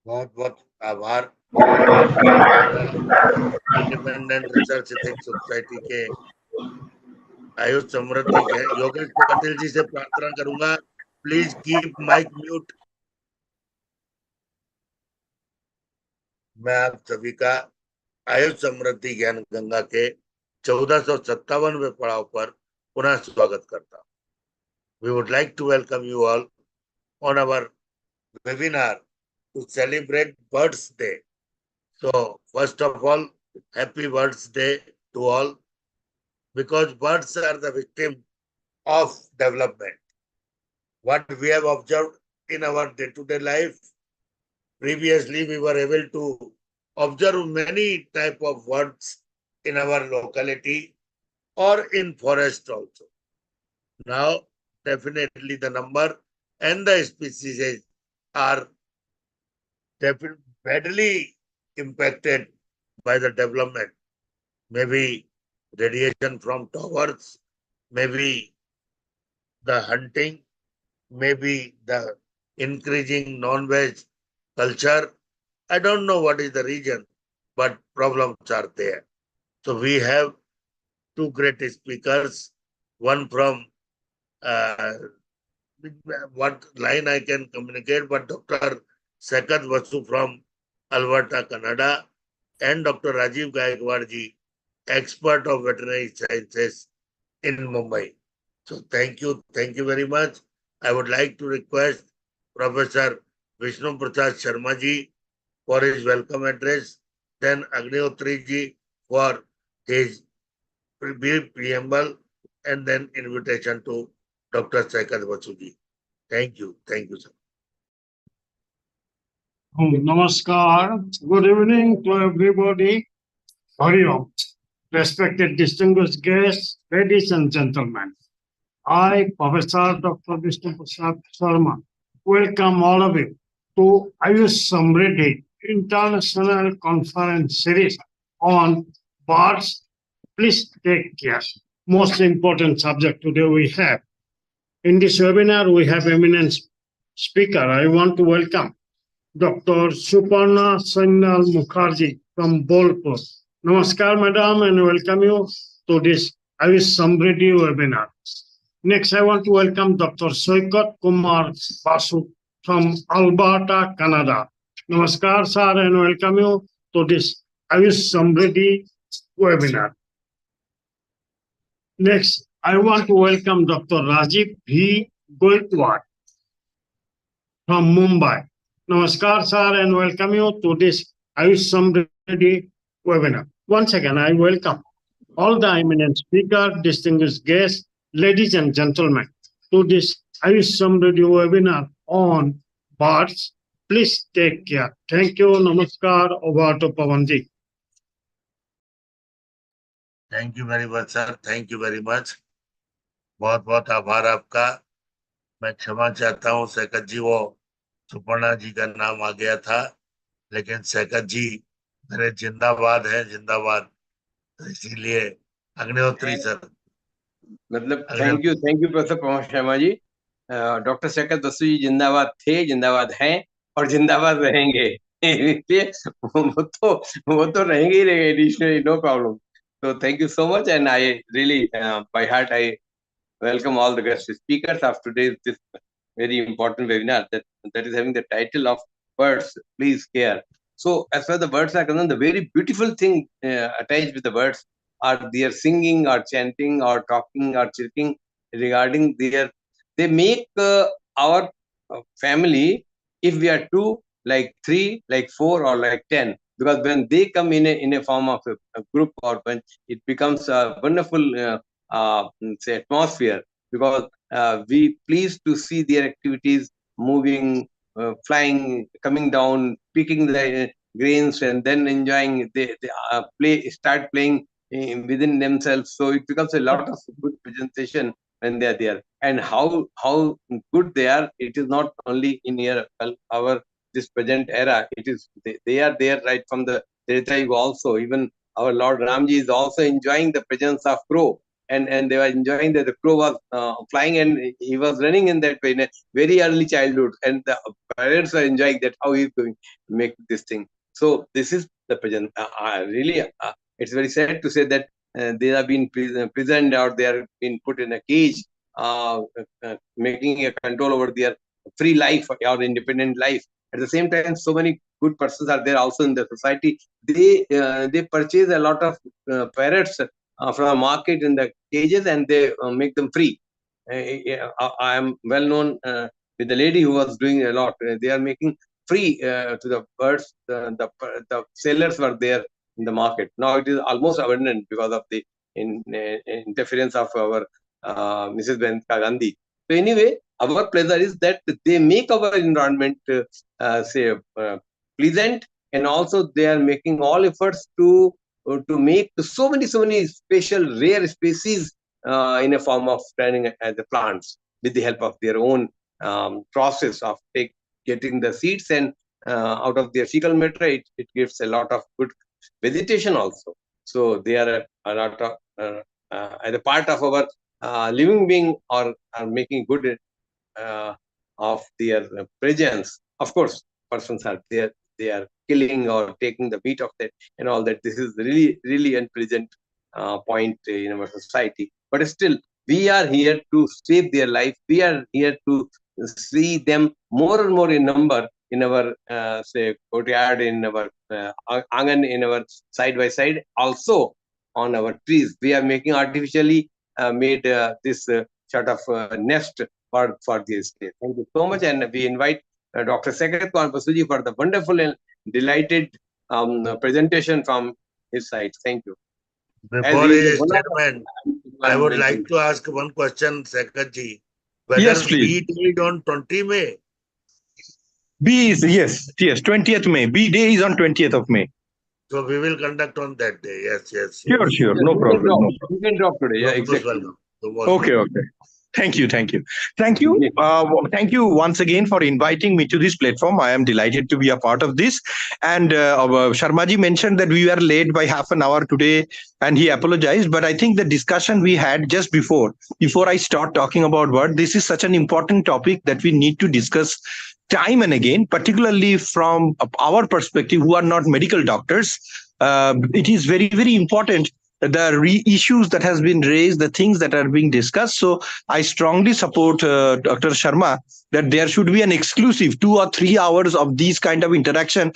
बहुत बहुत आभार इंडिपेंडेंट रिसर्च इथिक्स सोसाइटी के आयुष समृद्धि के योगेश पाटिल जी से प्रार्थना करूंगा, प्लीज कीप माइक म्यूट। मैं आप सभी का आयुष समृद्धि ज्ञान गंगा के 1457वें पड़ाव पर पुनः स्वागत करता हूं। We would like to welcome you all on our webinar to celebrate Birds Day. So first of all, happy Birds Day to all, because birds are the victim of development. What we have observed in our day-to-day life, previously we were able to observe many type of birds in our locality or in forest also. Now, definitely the number and the species are badly impacted by the development. Maybe radiation from towers, maybe the hunting, maybe the increasing non-veg culture. I don't know what is the reason, but problems are there. So we have two great speakers, one from what line I can communicate, but Dr. Sakat Vasu from Alberta, Canada, and Dr. Rajiv Gaikwad ji, expert of veterinary sciences in Mumbai. So thank you very much. I would like to request Professor Vishnu Prasad Sharma ji for his welcome address, then Agnihotri ji for his brief preamble, and then invitation to Dr. Sakat Vasu ji. Thank you, sir. Namaskar. Good evening to everybody. Hari Om. Respected distinguished guests, ladies and gentlemen. I, Professor Dr. Vishnu Prasad Sharma, welcome all of you to AYUSH SAMRIDDHI International Conference Series on birds. Please take care. Most important subject today we have. In this webinar, we have eminent speaker. I want to welcome Dr. Suparna Sanyal Mukherjee from Bolpur. Namaskar, madam, and welcome you to this AYUSH Samriddhi webinar. Next, I want to welcome Dr. Soikat Kumar Basu from Alberta, Canada. Namaskar, sir, and welcome you to this AYUSH Samriddhi webinar. Next, I want to welcome Dr. Rajiv V. Gaikwad from Mumbai. Namaskar, sir, and welcome you to this AYUSH Samriddhi webinar. Once again, I welcome all the eminent speakers, distinguished guests, ladies and gentlemen, to this AYUSH Samriddhi webinar on birds. Please take care. Thank you. Namaskar. Over to Pavanji. Thank you very much, sir. Thank you very much. बहुत बहुत आभार आपका। मैं क्षमा चाहता हूँ सैकत जी, वो सुपर्णा जी का नाम आ गया था, लेकिन सैकत जी मेरे जिंदाबाद है, जिंदाबाद, इसीलिए अग्निहोत्री सर। मतलब thank you professor Pavan Sharma ji. Doctor Saikat Vasu ji जिंदाबाद थे, जिंदाबाद हैं और जिंदाबाद रहेंगे। इसलिए वो तो रहेंगे ही रहेंगे, additionally, no problem. So thank you so much, and I really, by heart, I welcome all the guest speakers of today's this very important webinar that is having the title of Birds, Please Care. So as far as the birds are concerned, the very beautiful thing attached with the birds are their singing or chanting or talking or chirping regarding they make our family, if we are two, like three, like four, or like 10. Because when they come in a form of a group or bunch, it becomes a wonderful say atmosphere, because we pleased to see their activities moving, flying, coming down, picking the grains, and then enjoying. They start playing within themselves. So it becomes a lot of good presentation when they are there. And how good they are, it is not only in our this present era. It is they are there right from the Treta Yuga also. Even our Lord Ramji is also enjoying the presence of crow. and they were enjoying that the crow was flying, and he was running in that way in a very early childhood, and the parents are enjoying that how he's going to make this thing. So this is the present. Really, it's very sad to say that they have been prisoned, or they are been put in a cage, making a control over their free life or independent life. At the same time, so many good persons are there also in the society. They purchase a lot of parrots from the market in the cages, and they make them free. I am well known with the lady who was doing a lot. They are making free to the birds. The sellers were there in the market. Now it is almost abundant because of the interference of our Mrs. Benka Gandhi. So anyway, our pleasure is that they make our environment say pleasant, and also they are making all efforts to make so many special rare species in a form of planting as the plants with the help of their own process of getting the seeds, and out of their fecal matter it gives a lot of good vegetation also. So they are a lot of as a part of our living being, or are making good of their presence. Of course, persons are there, they are killing or taking the meat of that and all that. This is really unpleasant point in our society. But still, we are here to save their life. We are here to see them more and more in number in our say courtyard, in our angan, in our side by side, also on our trees. We are making artificially made this sort of nest for this day. Thank you so much, and we invite Dr. Seket Kaur Basuji for the wonderful and delighted presentation from his side. Thank you. Before his statement, I would like to ask one question, Sekatji. Whether Yes, please. B Day is on 20 May? B is, yes, 20th May. B day is on 20th of May. So we will conduct on that day. Yes. Sure. No problem. No problem. You can drop today. Yeah, Most exactly. welcome. Okay. Thank you. Thank you once again for inviting me to this platform. I am delighted to be a part of this. And Sharmaji mentioned that we were late by half an hour today, and he apologized. But I think the discussion we had just before I start talking about what, this is such an important topic that we need to discuss time and again, particularly from our perspective, who are not medical doctors. It is very important, the issues that has been raised, the things that are being discussed. So I strongly support Dr. Sharma that there should be an exclusive 2 or 3 hours of these kind of interaction.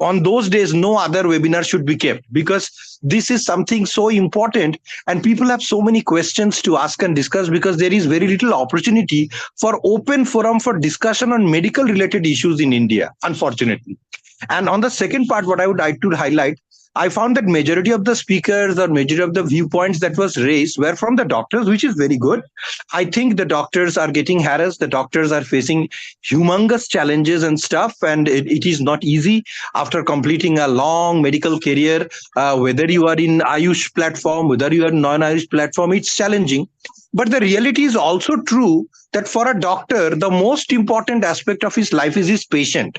On those days, no other webinar should be kept, because this is something so important, and people have so many questions to ask and discuss, because there is very little opportunity for open forum for discussion on medical related issues in India, unfortunately. And on the second part, what I would like to highlight, I found that majority of the speakers or majority of the viewpoints that was raised were from the doctors, which is very good. I think the doctors are getting harassed. The doctors are facing humongous challenges and stuff, and it is not easy after completing a long medical career. Whether you are in AYUSH platform, whether you are non-AYUSH platform, it's challenging. But the reality is also true that for a doctor, the most important aspect of his life is his patient.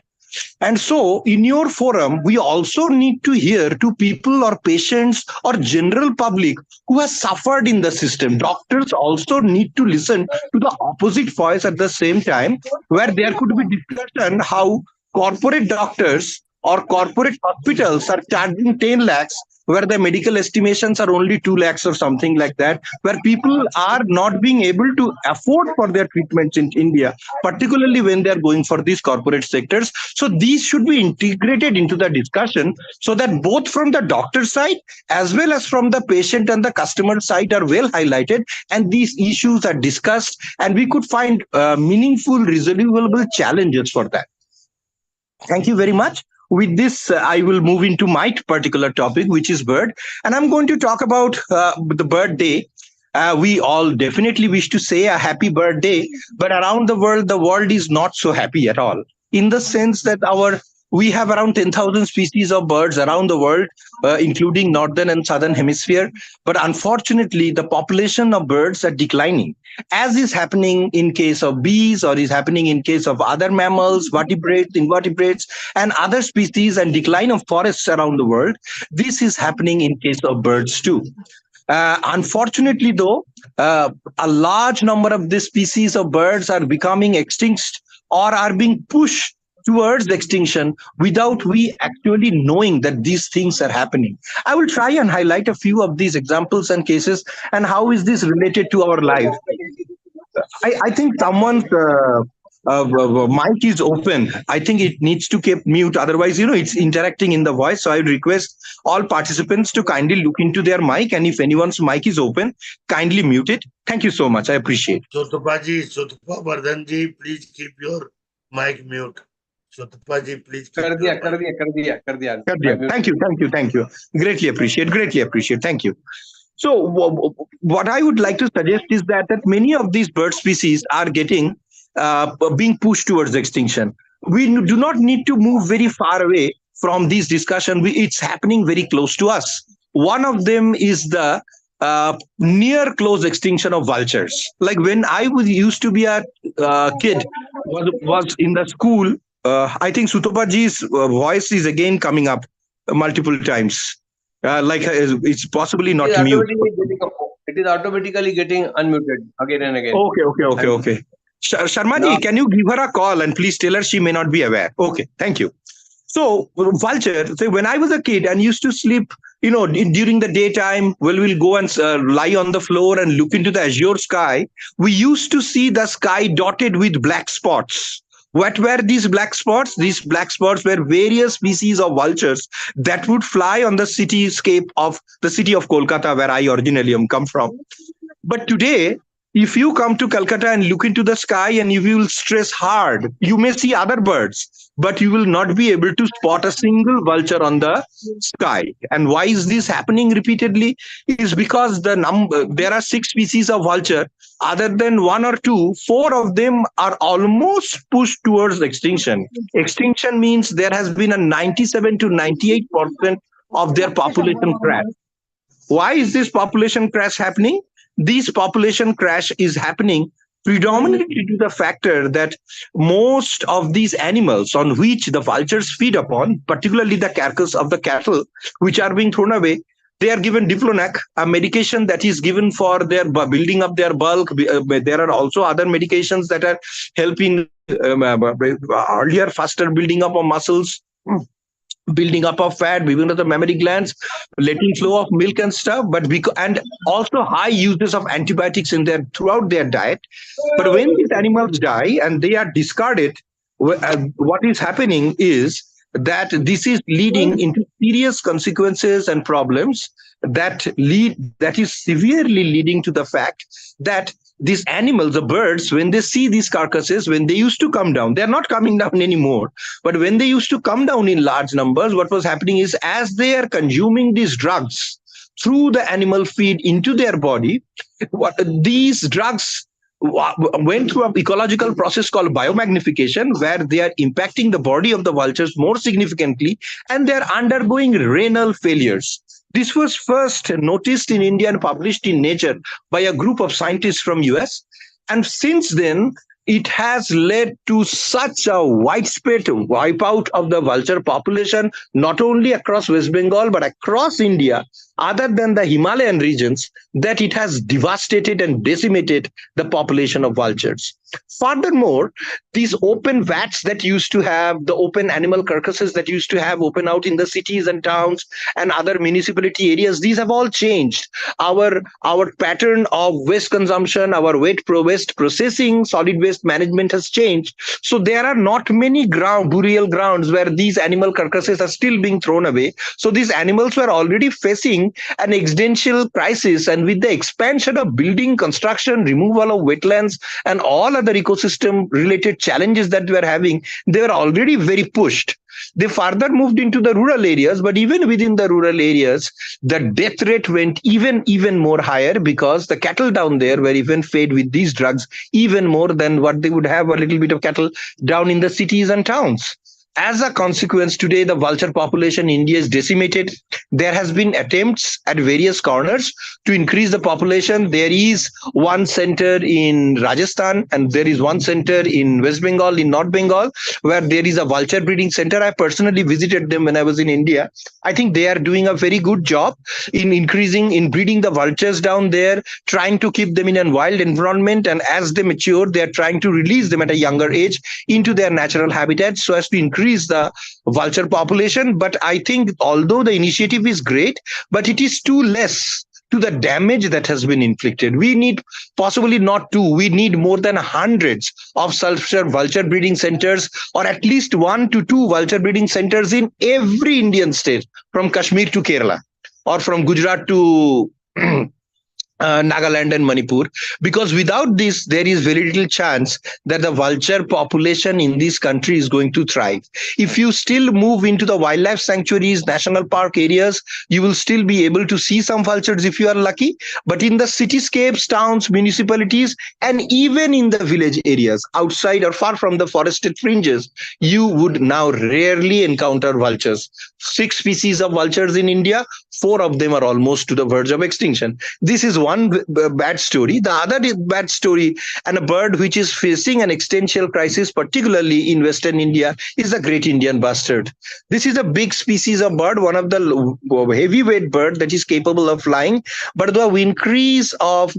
And so in your forum, we also need to hear to people or patients or general public who has suffered in the system. Doctors also need to listen to the opposite voice at the same time, where there could be discussion how corporate doctors or corporate hospitals are charging 10 lakhs, where the medical estimations are only 2 lakhs or something like that, where people are not being able to afford for their treatments in India, particularly when they are going for these corporate sectors. So these should be integrated into the discussion, so that both from the doctor side as well as from the patient and the customer side are well highlighted, and these issues are discussed, and we could find meaningful, resolvable challenges for that. Thank you very much. With this, I will move into my particular topic, which is bird. And I'm going to talk about the bird day. We all definitely wish to say a happy birthday, but around the world is not so happy at all. In the sense that we have around 10,000 species of birds around the world, including northern and southern hemisphere. But unfortunately, the population of birds are declining, as is happening in case of bees, or is happening in case of other mammals, vertebrates, invertebrates, and other species, and decline of forests around the world. This is happening in case of birds too. Unfortunately, though, a large number of these species of birds are becoming extinct or are being pushed towards extinction without we actually knowing that these things are happening. I will try and highlight a few of these examples and cases and how is this related to our life. I think someone's mic is open. I think it needs to keep mute. Otherwise, it's interacting in the voice. So I would request all participants to kindly look into their mic. And if anyone's mic is open, kindly mute it. Thank you so much. I appreciate it. Sotapa Vardhanji, please keep your mic mute. Sotapaji, please keep कर दिया your कर mic. दिया कर दिया Thank you. Greatly appreciate. Thank you. So what I would like to suggest is that many of these bird species are getting being pushed towards extinction. We do not need to move very far away from this discussion. It's happening very close to us. One of them is the near close extinction of vultures. Like when I used to be a kid, was in the school. I think Sutopaji's voice is again coming up multiple times. It's possibly not mute. It is automatically getting unmuted again and again. Okay. Sharmaji, can you give her a call and please tell her she may not be aware? Okay, thank you. So vulture, when I was a kid and used to sleep, during the daytime, we'll go and lie on the floor and look into the azure sky. We used to see the sky dotted with black spots. What were these black spots? These black spots were various species of vultures that would fly on the cityscape of the city of Kolkata, where I originally come from. But today, if you come to Calcutta and look into the sky and you will stress hard, you may see other birds, but you will not be able to spot a single vulture on the sky. And why is this happening repeatedly? Is because there are 6 species of vulture. Other than 1 or 2, 4 of them are almost pushed towards extinction. Extinction means there has been a 97 to 98% of their population crash. Why is this population crash happening? This population crash is happening predominantly due to the factor that most of these animals on which the vultures feed upon, particularly the carcass of the cattle, which are being thrown away, they are given Diplonac, a medication that is given for their building up their bulk. There are also other medications that are helping earlier, faster building up of muscles, building up of fat, building up the mammary glands, letting flow of milk and stuff, and also high uses of antibiotics throughout their diet. But when these animals die and they are discarded, what is happening is that this is leading into serious consequences and problems that is severely leading to the fact that these animals, the birds, when they see these carcasses, when they used to come down, they're not coming down anymore. But when they used to come down in large numbers, what was happening is as they are consuming these drugs through the animal feed into their body, these drugs went through an ecological process called biomagnification, where they are impacting the body of the vultures more significantly, and they're undergoing renal failures. This was first noticed in India and published in Nature by a group of scientists from US. And since then, it has led to such a widespread wipeout of the vulture population, not only across West Bengal, but across India, other than the Himalayan regions, that it has devastated and decimated the population of vultures. Furthermore, these open vats that used to have, the open animal carcasses that used to have open out in the cities and towns and other municipality areas, these have all changed. Our pattern of waste consumption, our waste processing, solid waste management has changed. So there are not many burial grounds where these animal carcasses are still being thrown away. So these animals were already facing an existential crisis, and with the expansion of building, construction, removal of wetlands, and all other ecosystem related challenges that we are having, they were already very pushed. They further moved into the rural areas, but even within the rural areas, the death rate went even more higher, because the cattle down there were even fed with these drugs even more than what they would have a little bit of cattle down in the cities and towns. As a consequence, today the vulture population in India is decimated. There has been attempts at various corners to increase the population. There is one center in Rajasthan and there is one center in West Bengal, in North Bengal, where there is a vulture breeding center. I personally visited them when I was in India. I think they are doing a very good job in breeding the vultures down there, trying to keep them in a wild environment, and as they mature, they are trying to release them at a younger age into their natural habitat so as to increase the vulture population. But I think although the initiative is great, but it is too less to the damage that has been inflicted. We need possibly not two, we need more than hundreds of such vulture breeding centers, or at least 1 to 2 vulture breeding centers in every Indian state, from Kashmir to Kerala, or from Gujarat to Nagaland and Manipur, because without this, there is very little chance that the vulture population in this country is going to thrive. If you still move into the wildlife sanctuaries, national park areas, you will still be able to see some vultures if you are lucky. But in the cityscapes, towns, municipalities, and even in the village areas outside or far from the forested fringes, you would now rarely encounter vultures. 6 species of vultures in India, 4 of them are almost to the verge of extinction. This is one bad story. The other bad story, and a bird which is facing an existential crisis, particularly in Western India, is the great Indian bustard. This is a big species of bird, one of the heavyweight bird that is capable of flying. But the increase of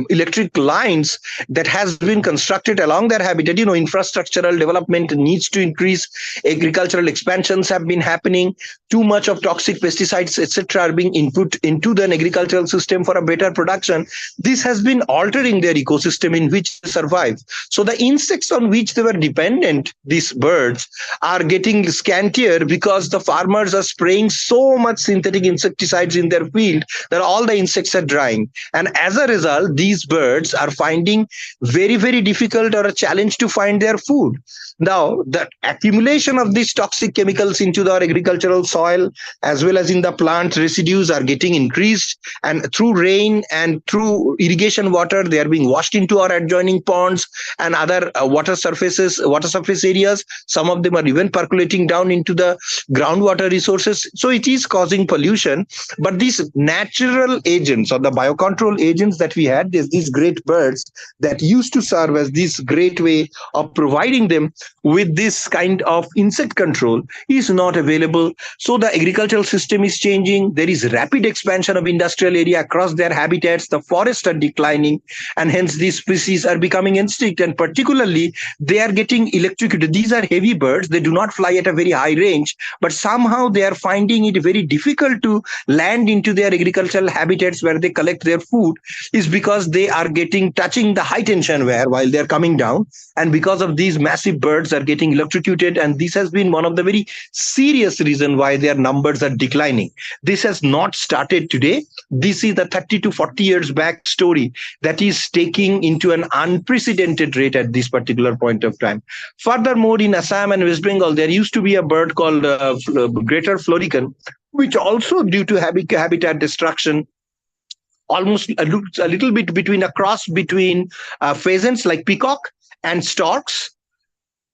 electric lines that has been constructed along their habitat, infrastructural development needs to increase, agricultural expansions have been happening, too much of toxic pesticides, etc., are being input into the agricultural system for a better production. This has been altering their ecosystem in which they survive. So the insects on which they were dependent, these birds, are getting scantier because the farmers are spraying so much synthetic insecticides in their field that all the insects are dying. And as a result, these birds are finding very, very difficult or a challenge to find their food. Now, the accumulation of these toxic chemicals into our agricultural soil as well as in the plant residues are getting increased, and through rain and through irrigation water, they are being washed into our adjoining ponds and other water surface areas. Some of them are even percolating down into the groundwater resources. So it is causing pollution. But these natural agents, or the biocontrol agents that we had, there's these great birds that used to serve as this great way of providing them with this kind of insect control, is not available. So the agricultural system is changing. There is rapid expansion of industrial area across their habitats. The forests are declining, and hence these species are becoming extinct. And particularly, they are getting electrocuted. These are heavy birds. They do not fly at a very high range, but somehow they are finding it very difficult to land into their agricultural habitats where they collect their food, is because they are touching the high tension wire while they are coming down. And because of these, massive birds are getting electrocuted, and this has been one of the very serious reasons why their numbers are declining. This has not started today. This is the 30 to 40 years back story that is taking into an unprecedented rate at this particular point of time. Furthermore, in Assam and West Bengal, there used to be a bird called greater florican, which also, due to habitat destruction, almost a little bit between a cross between pheasants like peacock and storks.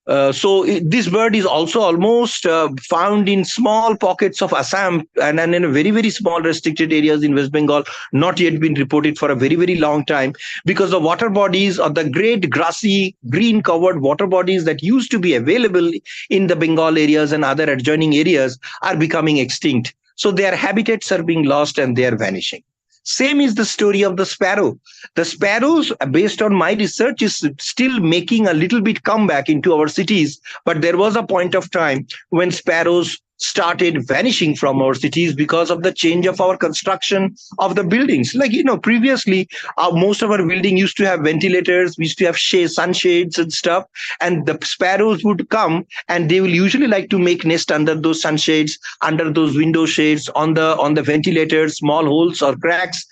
This bird is also almost found in small pockets of Assam and in a very, very small restricted areas in West Bengal, not yet been reported for a very, very long time, because the water bodies, or the great grassy, green covered water bodies that used to be available in the Bengal areas and other adjoining areas, are becoming extinct. So their habitats are being lost and they are vanishing. Same is the story of the sparrow. The sparrows, based on my research, is still making a little bit comeback into our cities. But there was a point of time when sparrows started vanishing from our cities because of the change of our construction of the buildings. Like, previously, most of our building used to have ventilators, we used to have sunshades and stuff, and the sparrows would come and they will usually like to make nest under those sunshades, under those window shades, on the ventilators, small holes or cracks.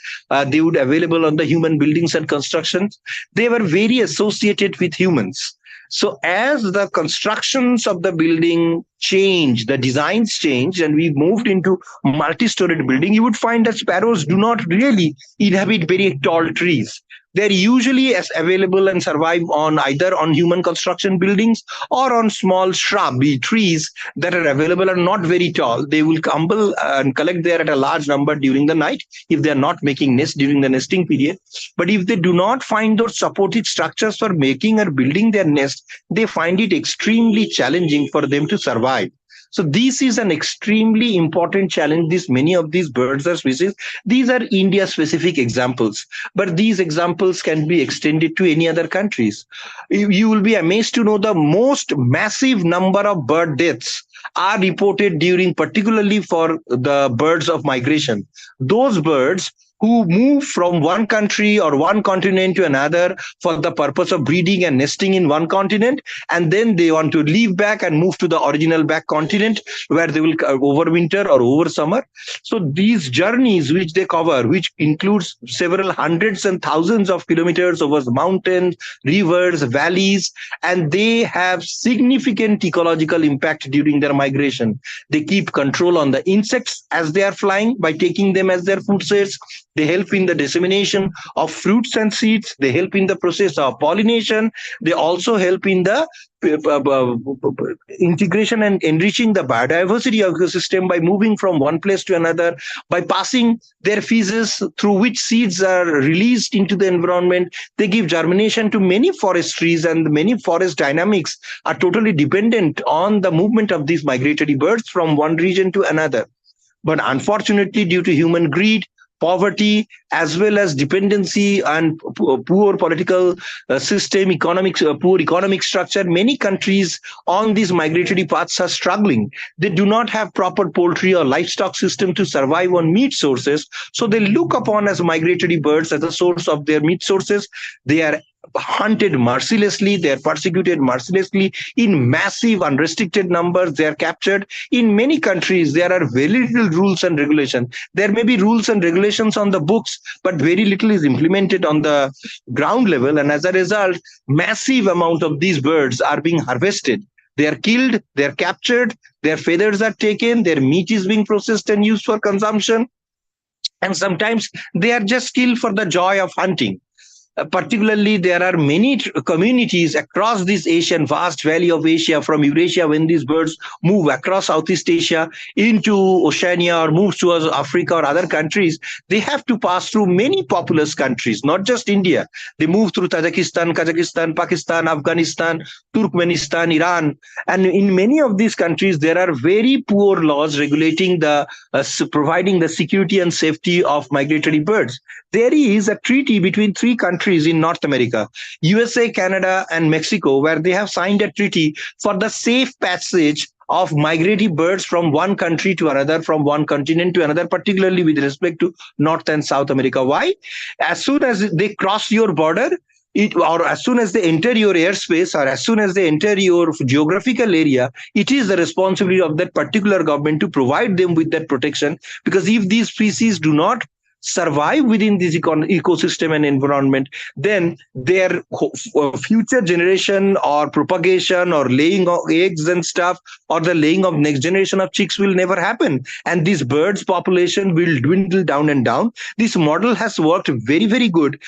They would available on the human buildings and constructions. They were very associated with humans. So as the constructions of the building change, the designs change, and we moved into multi-storied building, you would find that sparrows do not really inhabit very tall trees. They're usually as available and survive on either on human construction buildings or on small shrubby trees that are available and not very tall. They will tumble and collect there at a large number during the night if they are not making nest during the nesting period. But if they do not find those supportive structures for making or building their nest, they find it extremely challenging for them to survive. So this is an extremely important challenge. Many of these birds or species, these are India specific examples, but these examples can be extended to any other countries. You will be amazed to know the most massive number of bird deaths are reported during, particularly for the birds of migration. Those birds who move from one country or one continent to another for the purpose of breeding and nesting in one continent, and then they want to leave back and move to the original back continent where they will overwinter or over summer. So these journeys which they cover, which includes several hundreds and thousands of kilometers over mountains, rivers, valleys, and they have significant ecological impact during their migration. They keep control on the insects as they are flying by taking them as their food source. They help in the dissemination of fruits and seeds. They help in the process of pollination. They also help in the integration and enriching the biodiversity of the ecosystem by moving from one place to another, by passing their feces through which seeds are released into the environment. They give germination to many forest trees, and many forest dynamics are totally dependent on the movement of these migratory birds from one region to another. But unfortunately, due to human greed, poverty, as well as dependency and poor political system, poor economic structure, many countries on these migratory paths are struggling. They do not have proper poultry or livestock system to survive on meat sources. So they look upon as migratory birds as a source of their meat sources. They are hunted mercilessly, they are persecuted mercilessly in massive unrestricted numbers. They are captured. In many countries there are very little rules and regulation. There may be rules and regulations on the books, but very little is implemented on the ground level, and as a result massive amount of these birds are being harvested. They are killed, they are captured, their feathers are taken, their meat is being processed and used for consumption, and sometimes they are just killed for the joy of hunting. Particularly, there are many communities across this Asian vast valley of Asia, from Eurasia, when these birds move across Southeast Asia into Oceania or move towards Africa or other countries. They have to pass through many populous countries, not just India. They move through Tajikistan, Kazakhstan, Pakistan, Afghanistan, Turkmenistan, Iran. And in many of these countries, there are very poor laws regulating the providing the security and safety of migratory birds. There is a treaty between three countries in North America, USA, Canada, and Mexico, where they have signed a treaty for the safe passage of migratory birds from one country to another, from one continent to another, particularly with respect to North and South America. Why? As soon as they cross your border, or as soon as they enter your airspace, or as soon as they enter your geographical area, it is the responsibility of that particular government to provide them with that protection. Because if these species do not survive within this ecosystem and environment, then their future generation or propagation or laying of eggs and stuff, or the laying of next generation of chicks will never happen. And this birds population will dwindle down and down. This model has worked very, very good,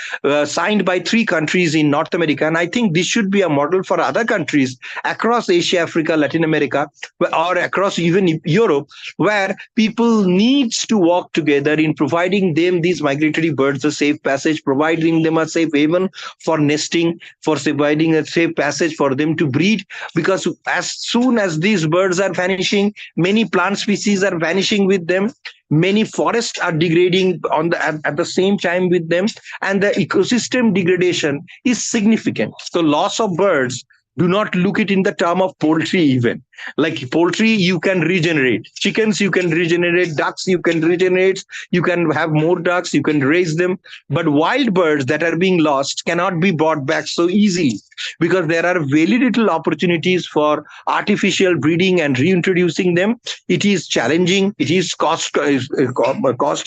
signed by three countries in North America. And I think this should be a model for other countries across Asia, Africa, Latin America, or across even Europe, where people needs to work together in providing these migratory birds a safe passage, providing them a safe haven for nesting, for providing a safe passage for them to breed. Because as soon as these birds are vanishing, many plant species are vanishing with them. Many forests are degrading at the same time with them, and the ecosystem degradation is significant. So loss of birds, do not look it in the term of poultry even. Like poultry, you can regenerate. Chickens, you can regenerate. Ducks, you can regenerate. You can have more ducks, you can raise them. But wild birds that are being lost cannot be brought back so easily, because there are very little opportunities for artificial breeding and reintroducing them. It is challenging, it is cost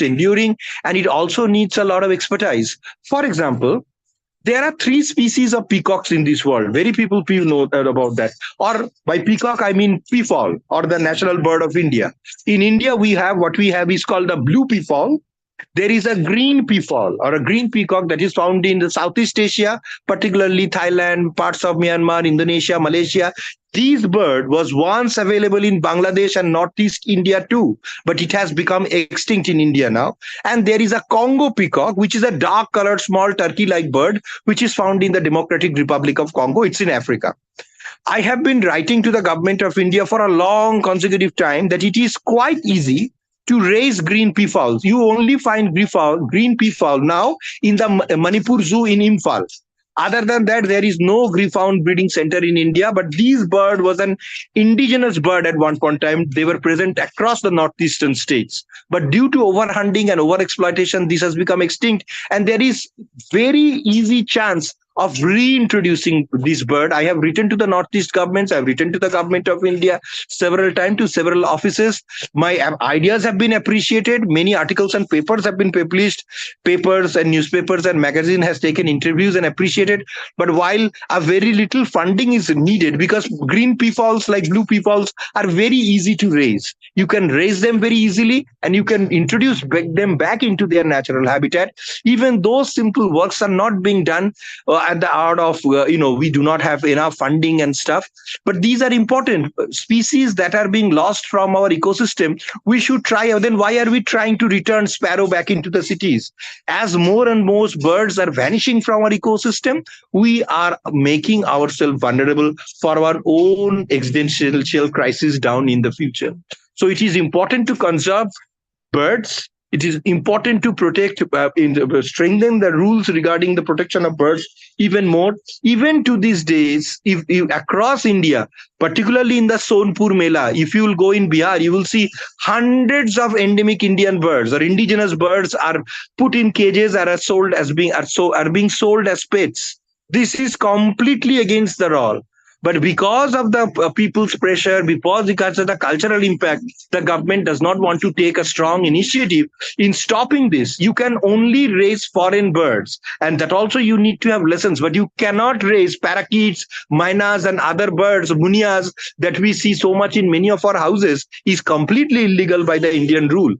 enduring, and it also needs a lot of expertise. For example, there are three species of peacocks in this world. Very people know about that. Or by peacock, I mean peafowl, or the national bird of India. In India, what we have is called the blue peafowl, There is a green peafowl or a green peacock that is found in the Southeast Asia, particularly Thailand, parts of Myanmar, Indonesia, Malaysia. This bird was once available in Bangladesh and Northeast India too, but it has become extinct in India now. And there is a Congo peacock, which is a dark colored small turkey like bird, which is found in the Democratic Republic of Congo. It's in Africa. I have been writing to the government of India for a long consecutive time that it is quite easy to raise green peafowls. You only find green peafowl now in the Manipur Zoo in Imphal. Other than that, there is no greyhound breeding center in India. But this bird was an indigenous bird at one point in time. They were present across the northeastern states. But due to overhunting and overexploitation, this has become extinct. And there is very easy chance of reintroducing this bird. I have written to the Northeast governments, I have written to the government of India several times, to several offices. My ideas have been appreciated. Many articles and papers have been published. Papers and newspapers and magazine has taken interviews and appreciated. But while a very little funding is needed, because green peafowls like blue peafowls are very easy to raise. You can raise them very easily and you can introduce them back into their natural habitat. Even those simple works are not being done at the out of we do not have enough funding and stuff, but these are important species that are being lost from our ecosystem. We should try. Then why are we trying to return sparrow back into the cities? As more and more birds are vanishing from our ecosystem, we are making ourselves vulnerable for our own existential crisis down in the future. So it is important to conserve birds. It is important to protect, strengthen the rules regarding the protection of birds even more. Even to these days, if across India, particularly in the Sonpur Mela, if you will go in Bihar, you will see hundreds of endemic Indian birds or indigenous birds are put in cages and are being sold as pets. This is completely against the law. But because of the people's pressure, because of the cultural impact, the government does not want to take a strong initiative in stopping this. You can only raise foreign birds, and that also you need to have lessons, but you cannot raise parakeets, mynas, and other birds, munias, that we see so much in many of our houses, is completely illegal by the Indian rule.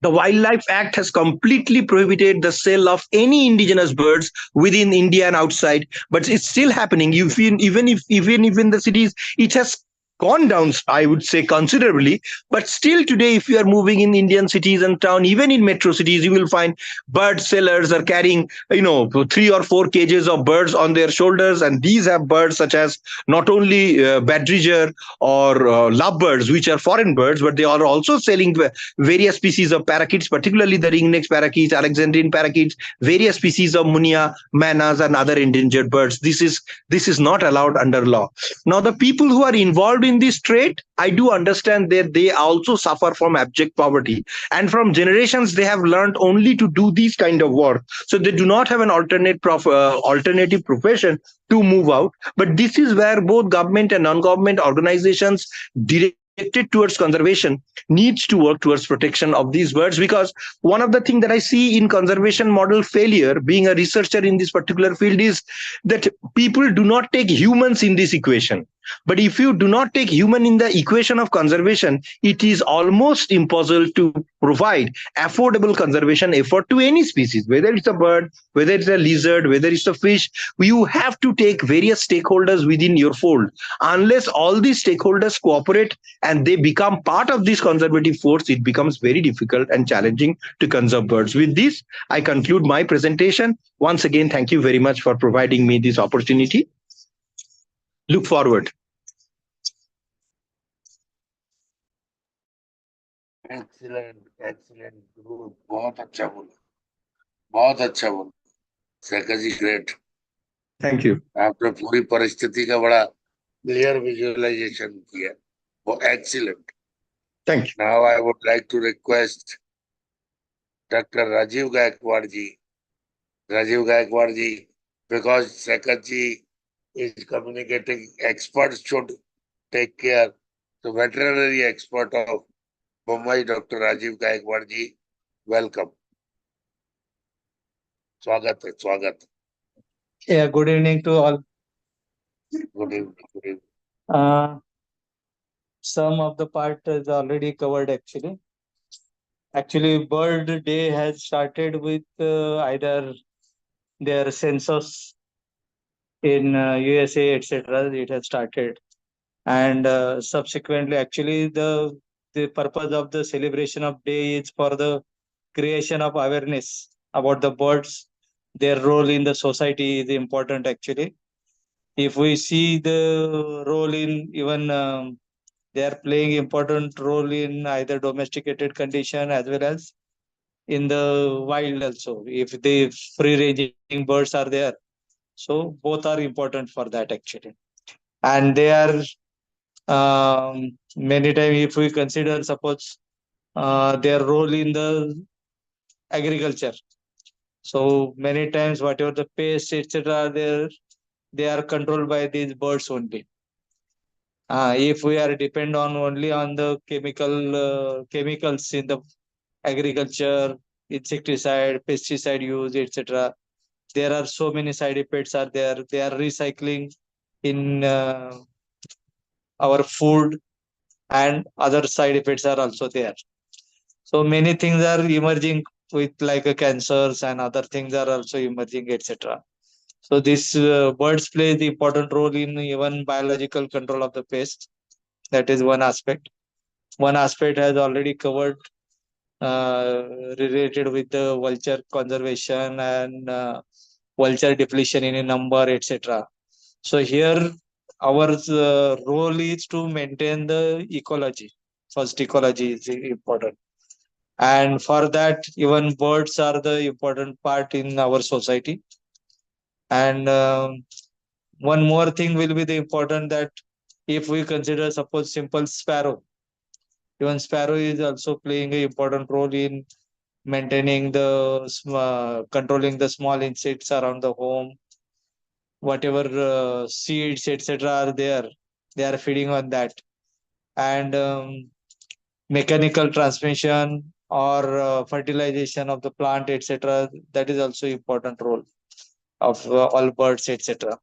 The Wildlife Act has completely prohibited the sale of any indigenous birds within India and outside, but it's still happening. Even if in the cities, it has gone down, I would say, considerably. But still today, if you are moving in Indian cities and town, even in metro cities, you will find bird sellers are carrying, 3 or 4 cages of birds on their shoulders. And these have birds such as not only badger or lovebirds, which are foreign birds, but they are also selling various species of parakeets, particularly the ringneck parakeets, Alexandrian parakeets, various species of munia, manas, and other endangered birds. This is not allowed under law. Now, the people who are involved in this trade, I do understand that they also suffer from abject poverty, and from generations they have learned only to do these kind of work, so they do not have an alternative profession to move out. But this is where both government and non-government organizations directed towards conservation needs to work towards protection of these birds. Because one of the things that I see in conservation model failure, being a researcher in this particular field, is that people do not take humans in this equation. But if you do not take human in the equation of conservation, it is almost impossible to provide affordable conservation effort to any species, whether it's a bird, whether it's a lizard, whether it's a fish. You have to take various stakeholders within your fold. Unless all these stakeholders cooperate and they become part of this conservative force, it becomes very difficult and challenging to conserve birds. With this, I conclude my presentation. Once again, thank you very much for providing me this opportunity. Look forward. Excellent गुरु, बहुत अच्छा बोला Shekhar ji, great. Thank you. आपने पूरी परिस्थिति का बड़ा clear visualisation किया, वो excellent. Thank you. Now I would like to request Dr. Rajiv Gaikwad ji, because Shekhar ji is communicating, experts should take care. So veterinary expert of Mumbai, Dr. Rajiv Gaikwad ji, welcome. Swagat. Yeah, good evening to all. Good evening. Some of the part is already covered actually. Actually, Bird Day has started with either their census in USA, etc. It has started, and subsequently, actually, the purpose of the celebration of day is for the creation of awareness about the birds. Their role in the society is important. Actually, if we see the role in even they are playing important role in either domesticated condition as well as in the wild also. If the free ranging birds are there, so both are important for that actually. And they are many times if we consider suppose their role in the agriculture. So many times whatever the pests etc. are there, they are controlled by these birds only. If we are depend on only on the chemicals in the agriculture, insecticide, pesticide use, etc. There are so many side effects are there. They are recycling in our food, and other side effects are also there. So many things are emerging with like cancers and other things are also emerging, etc. So this birds play the important role in even biological control of the pest. That is one aspect. One aspect has already covered related with the vulture conservation and vulture depletion in a number, etc. So here our role is to maintain the ecology. First, ecology is important, and for that, even birds are the important part in our society. And one more thing will be the important that if we consider suppose simple sparrow, even sparrow is also playing an important role in maintaining the controlling the small insects around the home, whatever seeds etc are there, they are feeding on that. And mechanical transmission or fertilization of the plant etc, that is also important role of all birds etc.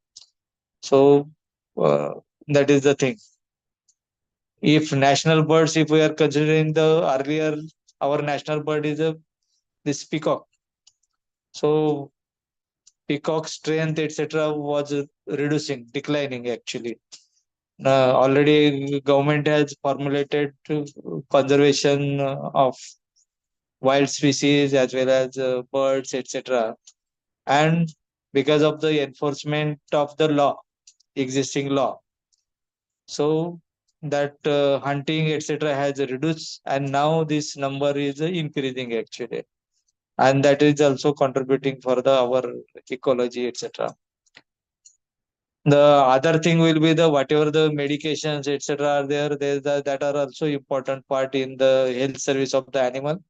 So uh, that is the thing. If national birds, if we are considering the earlier, our national bird is a this peacock. So peacock strength etc was reducing, declining actually. Already government has formulated conservation of wild species as well as birds etc. And because of the enforcement of the law, existing law, so that hunting etc has reduced, and now this number is increasing actually, and that is also contributing for the our ecology etc. The other thing will be the whatever the medications etc are there, that are also important part in the health service of the animal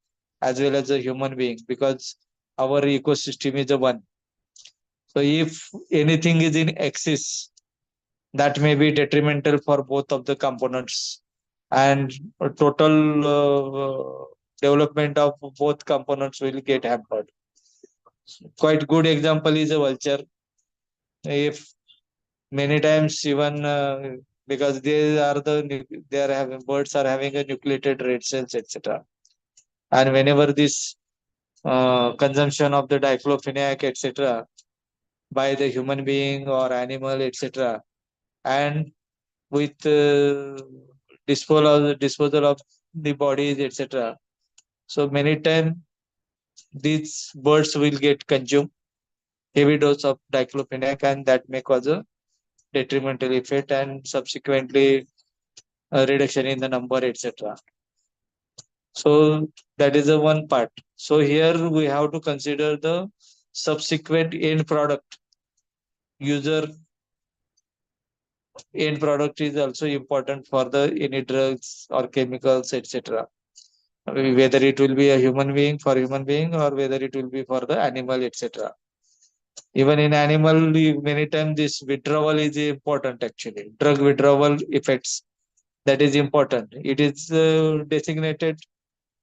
as well as the human being, because our ecosystem is the one. So if anything is in excess, that may be detrimental for both of the components, and a total development of both components will get hampered. Quite good example is a vulture. If many times even because they are having birds are having a nucleated red cells etc, and whenever this consumption of the diclofenac etc by the human being or animal etc, and with disposal of the bodies etc, so many times these birds will get consumed heavy dose of diclofenac, and that may cause a detrimental effect and subsequently a reduction in the number etc. So that is the one part. So here we have to consider the subsequent end product. User end product is also important for the any drugs or chemicals etc, whether it will be a human being for human being or whether it will be for the animal etc. Even in animal, many times this withdrawal is important actually. Drug withdrawal effects, that is important. It is designated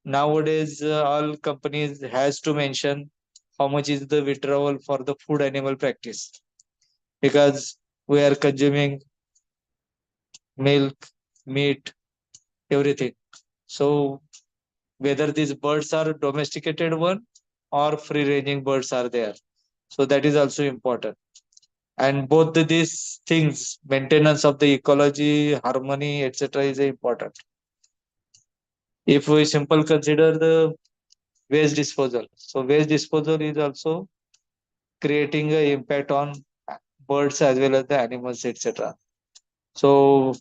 nowadays. All companies has to mention how much is the withdrawal for the food animal practice, because we are consuming milk, meat, everything. So whether these birds are domesticated one or free ranging birds are there. So that is also important. And both these things, maintenance of the ecology, harmony, etc., is important. If we simple consider the waste disposal, so waste disposal is also creating an impact on birds as well as the animals, etc. So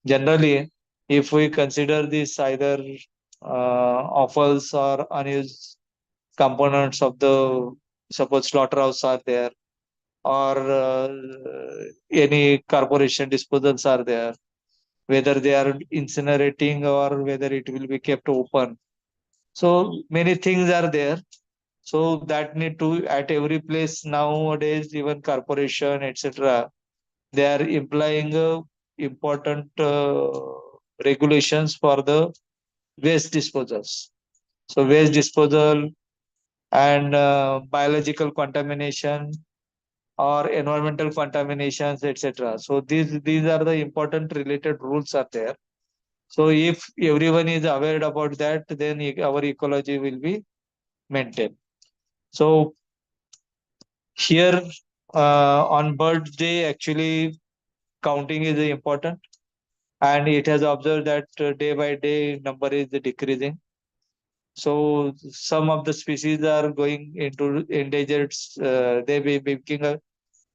generally, if we consider this either offals or unused components of the, suppose slaughterhouse are there, or any corporation disposals are there, whether they are incinerating or whether it will be kept open. So many things are there. So that need to at every place nowadays, even corporation, etc. They are implying important regulations for the waste disposals. So waste disposal and biological contamination or environmental contaminations, etc. So these are the important related rules are there. So if everyone is aware about that, then our ecology will be maintained. So here on bird day, actually counting is important, and it has observed that day by day number is decreasing. So some of the species are going into endangered. They be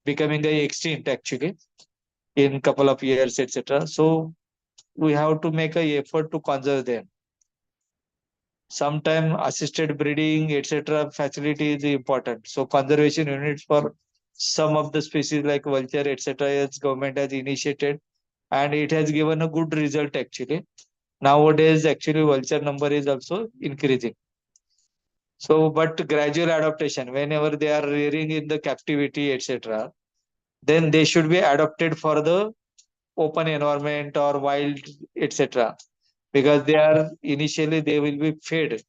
becoming a extinct actually in couple of years, etc. So we have to make a effort to conserve them. Sometime assisted breeding, etc. facility is important. So conservation units for some of the species like vulture, etc. as government has initiated, and it has given a good result actually. Nowadays, actually, vulture number is also increasing. So, but gradual adaptation, whenever they are rearing in the captivity, etc., then they should be adapted for the open environment or wild, etc. Because they are initially they will be fed,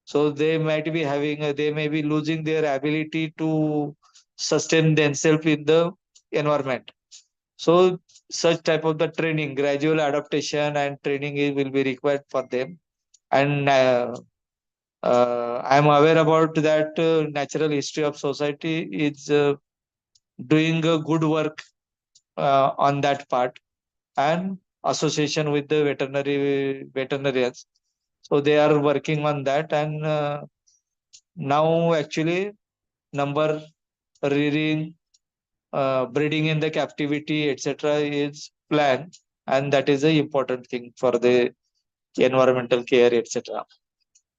so they might be having they may be losing their ability to sustain themselves in the environment. So such type of the training, gradual adaptation and training will be required for them. And I'm aware about that natural history of society is doing a good work on that part, and association with the veterinarians. So they are working on that, and now actually number rearing, breeding in the captivity, etc. is planned, and that is a important thing for the environmental care, etc.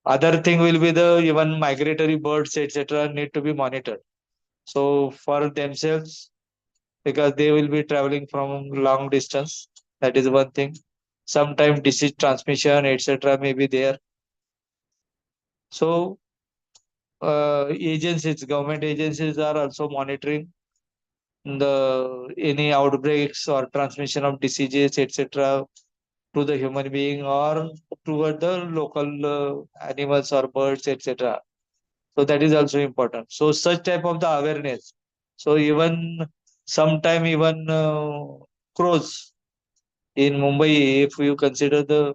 Other thing will be the even migratory birds, etc. need to be monitored. So for themselves, because they will be traveling from long distance, that is one thing. Sometimes disease transmission, etc. may be there. So agencies, government agencies are also monitoring the any outbreaks or transmission of diseases, etc., to the human being or toward the local animals or birds, etc. So that is also important. So such type of the awareness. So even sometime even crows in Mumbai, if you consider the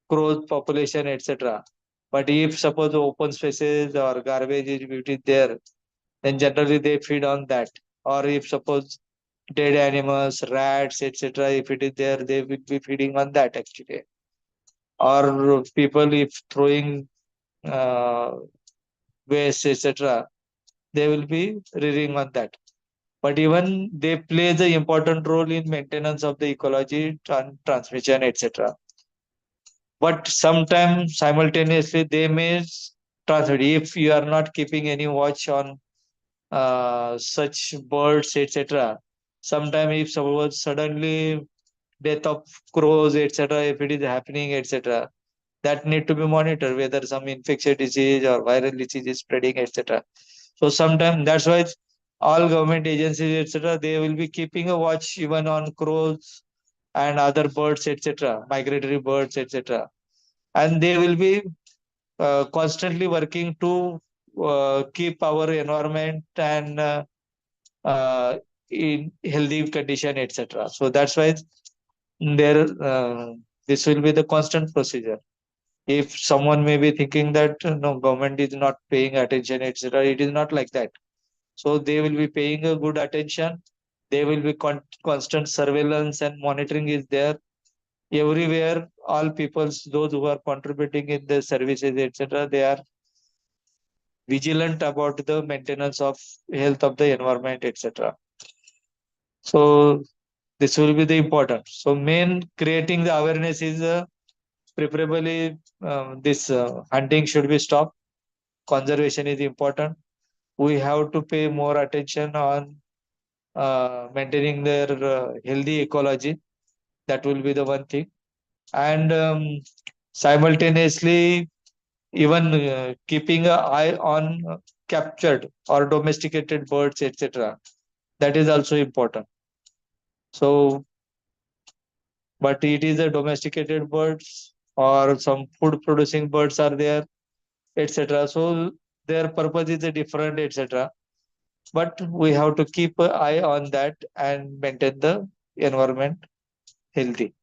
crows population, etc. But if suppose open spaces or garbage is there, then generally they feed on that. Or if suppose dead animals, rats, etc., if it is there, they will be feeding on that actually. Or people if throwing uh, waste, etc., they will be rearing on that. But even they play the important role in maintenance of the ecology, transmission, etc. But sometimes simultaneously they may transmit if you are not keeping any watch on such birds, etc. Sometimes if suppose suddenly death of crows, etc., if it is happening, etc., that need to be monitored whether some infectious disease or viral disease is spreading, etc. So sometimes that's why all government agencies, etc., they will be keeping a watch even on crows and other birds, etc., migratory birds, etc. And they will be constantly working to keep our environment and in healthy condition, etc. So that's why there this will be the constant procedure. If someone may be thinking that no, government is not paying attention, etc., it is not like that. So they will be paying a good attention. There will be constant surveillance and monitoring is there everywhere. All peoples, those who are contributing in the services, etc., they are vigilant about the maintenance of health of the environment, etc. So this will be the important. So main creating the awareness is preferably this hunting should be stopped. Conservation is important. We have to pay more attention on maintaining their healthy ecology. That will be the one thing. And simultaneously, even keeping an eye on captured or domesticated birds, etc. That is also important. So, but it is a domesticated birds or some food producing birds are there, etc. So their purpose is different, etc. But we have to keep an eye on that and maintain the environment healthy.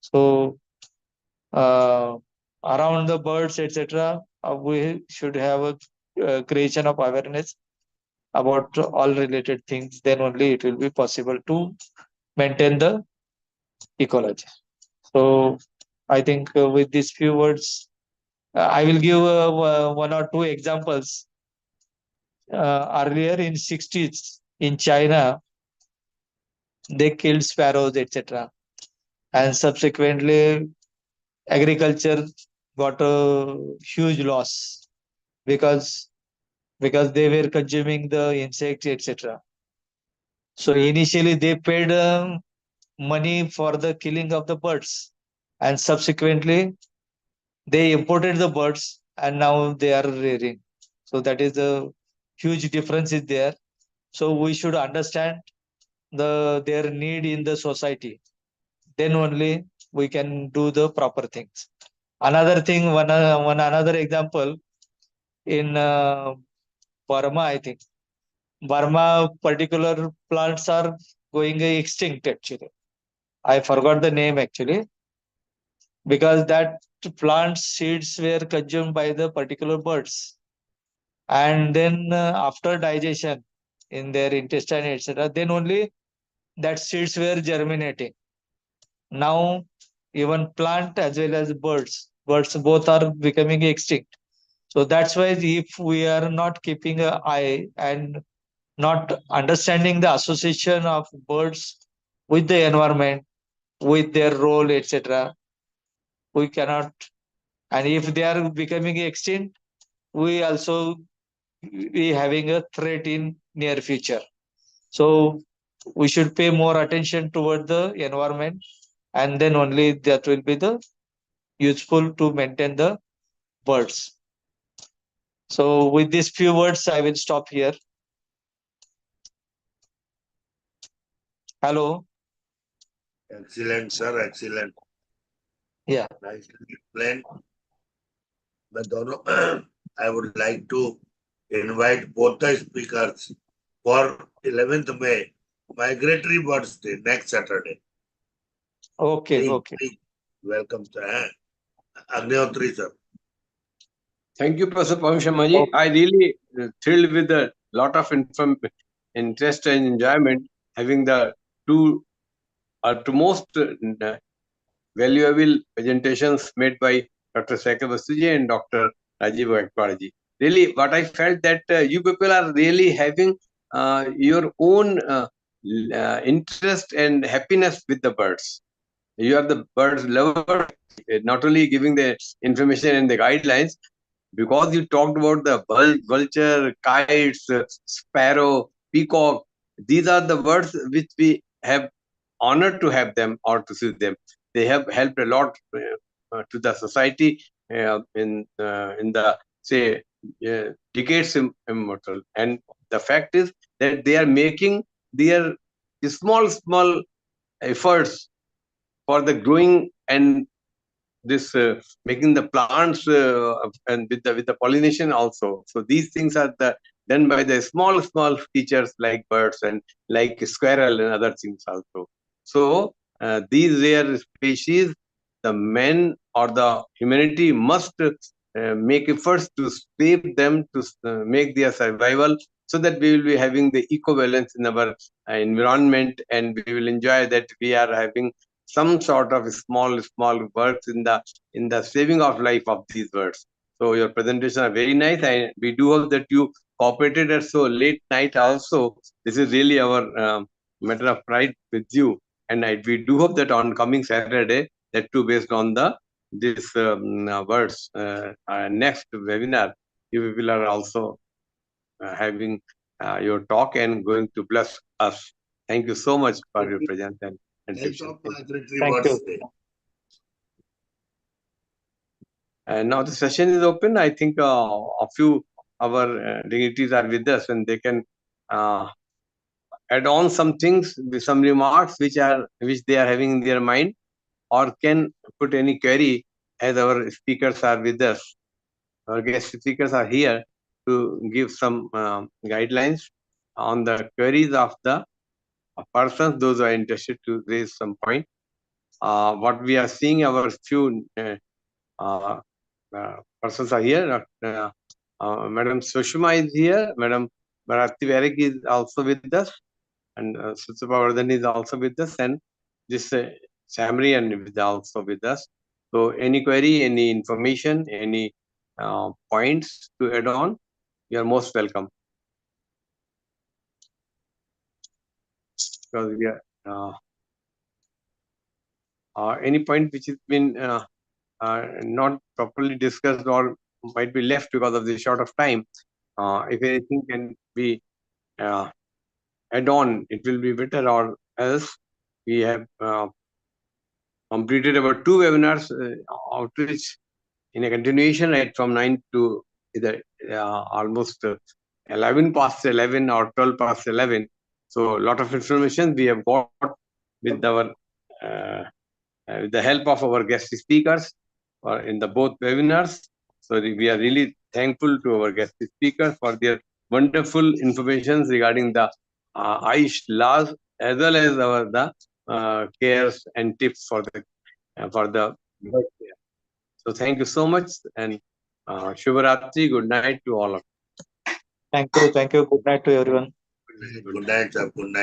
So around the birds, etc., we should have a creation of awareness about all related things. Then only it will be possible to maintain the ecology. So I think with these few words, I will give one or two examples. Earlier in 60s in China, they killed sparrows, etc. And subsequently, agriculture got a huge loss because they were consuming the insects, etc. So initially they paid money for the killing of the birds, and subsequently they imported the birds, and now they are rearing. So that is the huge difference is there. So we should understand their need in the society. Then only we can do the proper things. Another thing, one another example in Burma, I think. Burma particular plants are going extinct actually. I forgot the name actually because that plant seeds were consumed by the particular birds. And then after digestion in their intestine, etc., then only that seeds were germinating. Now even plant as well as birds both are becoming extinct. So that's why if we are not keeping an eye and not understanding the association of birds with the environment, with their role, etc., we cannot. And if they are becoming extinct, we also be having a threat in near future. So we should pay more attention toward the environment, and then only that will be the useful to maintain the birds. So with these few words, I will stop here. Hello. Excellent, sir. Excellent. Yeah. Nicely explained. But I would like to invite both the speakers for 11th May, Migratory Birds Day, next Saturday. Okay. Please, Okay. please. Welcome, sir. Agnihotri, sir. Thank you, Professor Pawan Sharma ji. Okay. I really thrilled with a lot of interest and enjoyment having the two most valuable presentations made by Dr. Shekhar Bastuji and Dr. Rajiv Gaikwad ji. Really, what I felt that you people are really having your own interest and happiness with the birds. You are the birds lover, not only giving the information and the guidelines, because you talked about the vulture, kites, sparrow, peacock. These are the birds which we have honored to have them or to see them. They have helped a lot to the society in the say decades immortal. And the fact is that they are making their small efforts for the growing and this making the plants and with the pollination also. So these things are done by the small creatures like birds and like squirrel and other things also. So these rare species, the men or the humanity must make efforts to save them, to make their survival, so that we will be having the equivalence in our environment, and we will enjoy that we are having some sort of small works in the saving of life of these birds. So your presentation are very nice, and we do hope that you cooperated at so late night also. This is really our matter of pride with you, and we do hope that on coming Saturday, that too based on this words next webinar, you will are also having your talk and going to bless us. Thank you so much for your presence and attention. Thank you. And now the session is open. I think a few our dignitaries are with us, and they can add on some things, some remarks which they are having in their mind, or can put any query, as our speakers are with us. Our guest speakers are here to give some guidelines on the queries of the persons, those who are interested to raise some point. What we are seeing, our few persons are here. Madam Sushma is here. Madam Bharati Varik is also with us, and Sutsupavardhan is also with us, and this Samri is also with us. So any query, any information, any points to add on, you are most welcome. Because we are any point which has been not properly discussed or might be left because of the short of time, if anything can be add on, it will be better, or else we have completed about 2 webinars outreach in a continuation, right from 9 to either almost 11 past 11 or 12 past 11. So a lot of information we have got with our with the help of our guest speakers in the both webinars. So we are really thankful to our guest speakers for their wonderful information regarding the AYUSH laws, as well as the cares and tips for the birth care. So thank you so much, and Shubharatri, good night to all of you. Thank you. Thank you. Good night to everyone. Good night, sir. Good night.